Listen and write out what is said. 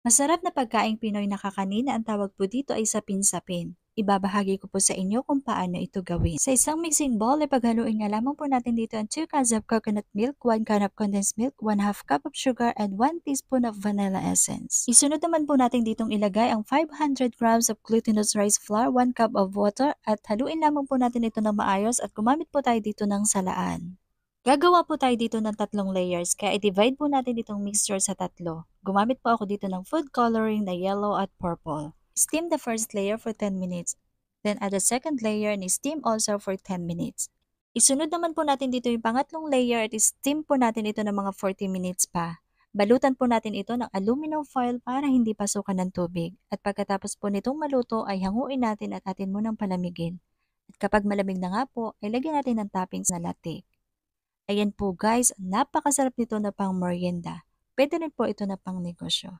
Masarap na pagkaing Pinoy na kakanin na ang tawag po dito ay sapin-sapin. Ibabahagi ko po sa inyo kung paano ito gawin. Sa isang mixing bowl, ay paghaluin nga lamang po natin dito ang 2 cups of coconut milk, 1 cup of condensed milk, 1/2 cup of sugar, and 1 teaspoon of vanilla essence. Isunod naman po natin ditong ilagay ang 500 grams of glutinous rice flour, 1 cup of water, at haluin lamang po natin ito ng maayos at gumamit po tayo dito ng salaan. Gagawa po tayo dito ng tatlong layers, kaya i-divide po natin itong mixture sa tatlo. Gumamit po ako dito ng food coloring na yellow at purple. Steam the first layer for 10 minutes. Then add the second layer and steam also for 10 minutes. Isunod naman po natin dito yung pangatlong layer at steam po natin ito ng mga 40 minutes pa. Balutan po natin ito ng aluminum foil para hindi pasukan ng tubig. At pagkatapos po nitong maluto ay hanguin natin at atin munang palamigin. At kapag malamig na nga po, ay lagyan natin ng toppings na latte. Ayan po guys, napakasarap nito na pang merienda. Pwede rin po ito na pang negosyo.